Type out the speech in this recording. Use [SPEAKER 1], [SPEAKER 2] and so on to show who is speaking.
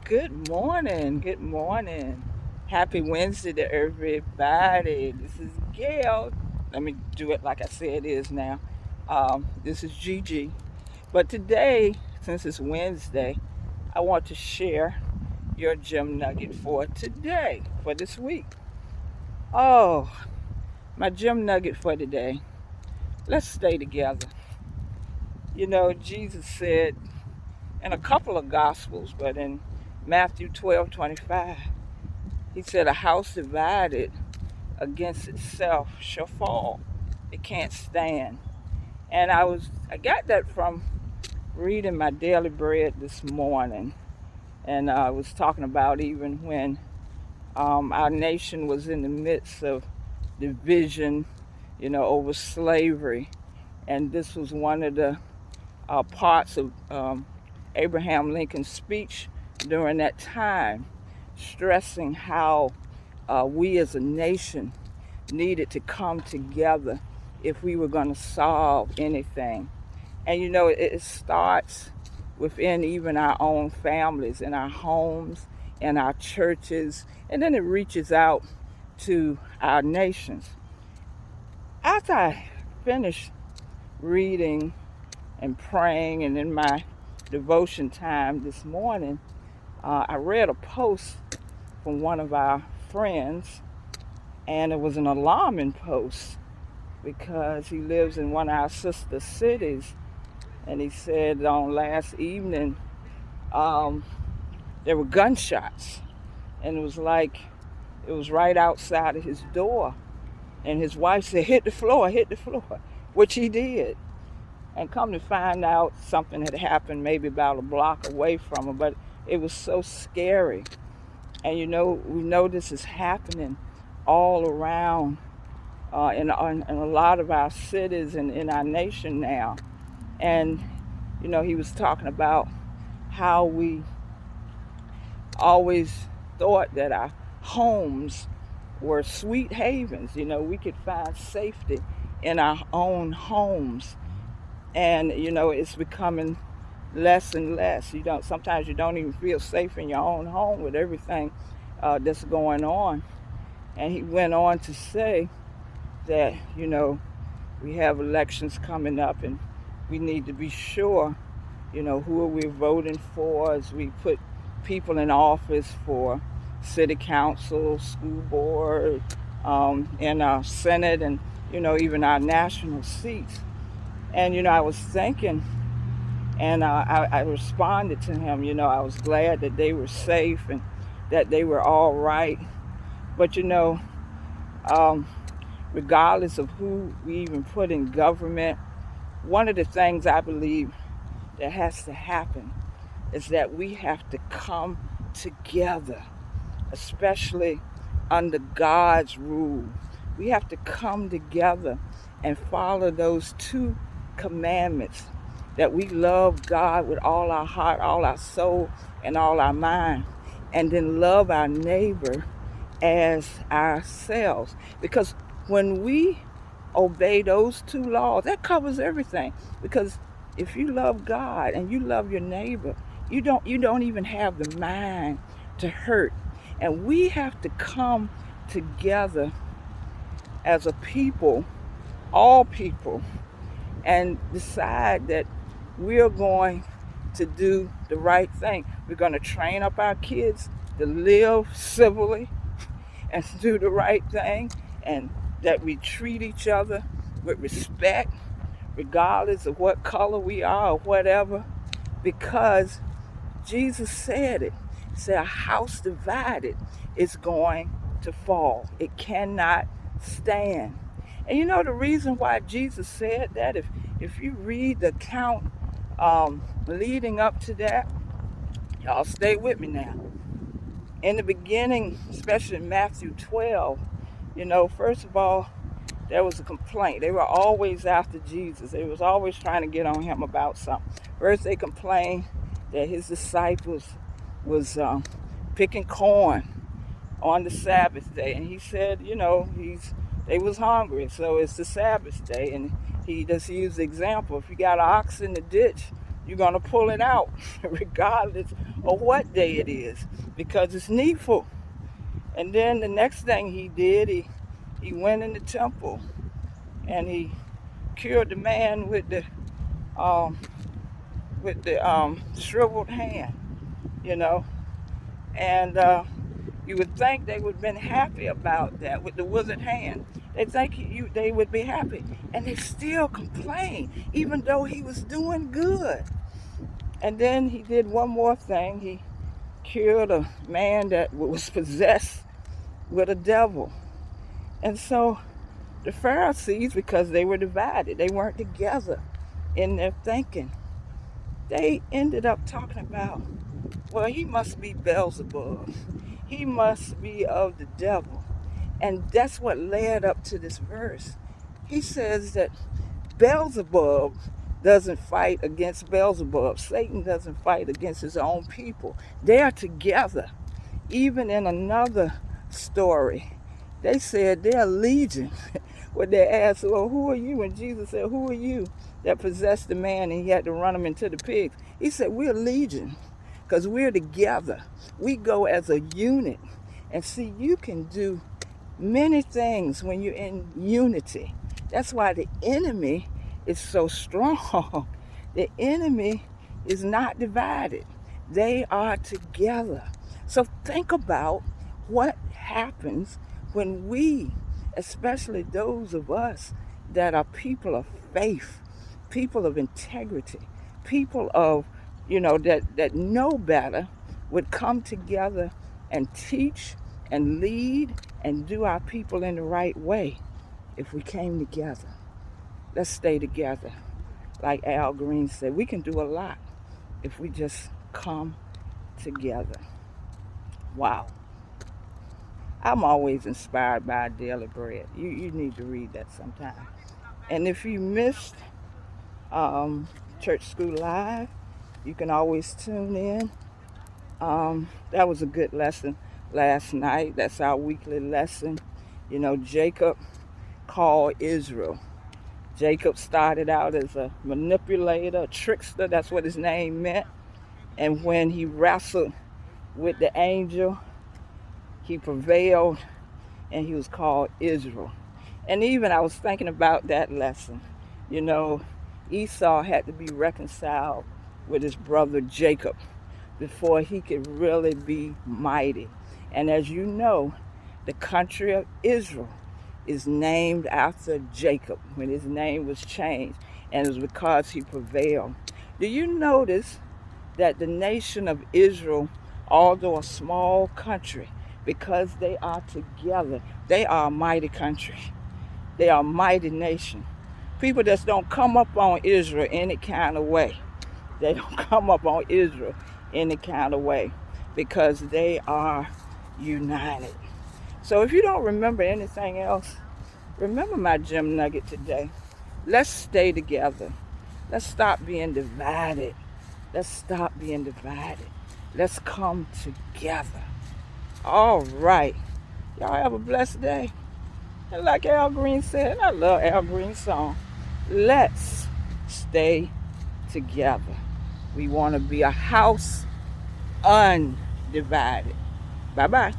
[SPEAKER 1] Good morning. Good morning. Happy Wednesday to everybody. This is Gail. Let me do it like I said it is now. This is Gigi. But today, since it's Wednesday, I want to share your gym nugget for today, for this week. Oh, my gym nugget for today. Let's stay together. You know, Jesus said in a couple of Gospels, but in Matthew 12:25, he said, "A house divided against itself shall fall. It can't stand." And I got that from reading my daily bread this morning, and I was talking about even when our nation was in the midst of division, over slavery, and this was one of the parts of Abraham Lincoln's speech during that time, stressing how we as a nation needed to come together if we were going to solve anything. And it starts within even our own families, in our homes, in our churches, and then it reaches out to our nations. After I finished reading and praying, and in my devotion time this morning, I read a post from one of our friends, and it was an alarming post because he lives in one of our sister cities, and he said on last evening there were gunshots, and it was right outside of his door, and his wife said, hit the floor," which he did. And come to find out, something had happened maybe about a block away from him, but it was so scary. And we know this is happening all around in a lot of our cities and in our nation now. And he was talking about how we always thought that our homes were sweet havens. We could find safety in our own homes. And it's becoming less and less. Sometimes you don't even feel safe in your own home with everything that's going on. And he went on to say that we have elections coming up, and we need to be sure who are we voting for as we put people in office for city council, school board, in our Senate, and even our national seats. And I was thinking, and I responded to him. I was glad that they were safe and that they were all right. But um, regardless of who we even put in government, one of the things I believe that has to happen is that we have to come together, especially under God's rule. We have to come together and follow those two commandments, that we love God with all our heart, all our soul, and all our mind, and then love our neighbor as ourselves. Because when we obey those two laws, that covers everything. Because if you love God and you love your neighbor, you don't even have the mind to hurt. And we have to come together as a people, all people, and decide that we're going to do the right thing. We're going to train up our kids to live civilly and do the right thing, and that we treat each other with respect, regardless of what color we are or whatever, because Jesus said it. He said, "A house divided is going to fall. It cannot stand." And the reason why Jesus said that, if you read the account leading up to that, y'all stay with me now. In the beginning, especially in Matthew 12, first of all, there was a complaint. They were always after Jesus. They was always trying to get on him about something. First, they complained that his disciples was picking corn on the Sabbath day, and he said, they was hungry, so it's the Sabbath day, and he just used the example. If you got an ox in the ditch, You're going to pull it out regardless of what day it is because it's needful. And then the next thing he did, he went in the temple and he cured the man um, with the shriveled hand, you know. And you would think they would have been happy about that with the withered hand. They think they would be happy. And they still complain, even though he was doing good. And then he did one more thing. He cured a man that was possessed with a devil. And so the Pharisees, because they were divided, they weren't together in their thinking, they ended up talking about, well, he must be Beelzebub. He must be of the devil. And that's what led up to this verse. He says that Beelzebub doesn't fight against Beelzebub. Satan doesn't fight against his own people. They are together. Even in another story, they said they're legion. When they asked, well, who are you? And Jesus said, who are you that possessed the man and he had to run him into the pigs? He said, we're legion because we're together. We go as a unit. And see, you can do many things when you're in unity. That's why the enemy is so strong. The enemy is not divided. They are together. So think about what happens when we, especially those of us that are people of faith, people of integrity, people of, that know better, would come together and teach and lead and do our people in the right way. If we came together, let's stay together. Like Al Green said, we can do a lot if we just come together. Wow. I'm always inspired by Daily Bread. You need to read that sometime. And if you missed Church School Live, you can always tune in. That was a good lesson last night. That's our weekly lesson. Jacob called Israel. Jacob started out as a manipulator, a trickster. That's what his name meant. And when he wrestled with the angel, he prevailed and he was called Israel. And even I was thinking about that lesson. Esau had to be reconciled with his brother Jacob before he could really be mighty. And as you know, the country of Israel is named after Jacob when his name was changed, and it was because he prevailed. Do you notice that the nation of Israel, although a small country, because they are together, they are a mighty country. They are a mighty nation. People just don't come up on Israel any kind of way. They don't come up on Israel any kind of way because they are united. So if you don't remember anything else, remember my gem nugget today. Let's stay together. Let's stop being divided. Let's stop being divided. Let's come together. All right. Y'all have a blessed day. And like Al Green said, and I love Al Green's song, let's stay together. We want to be a house undivided. Bye-bye.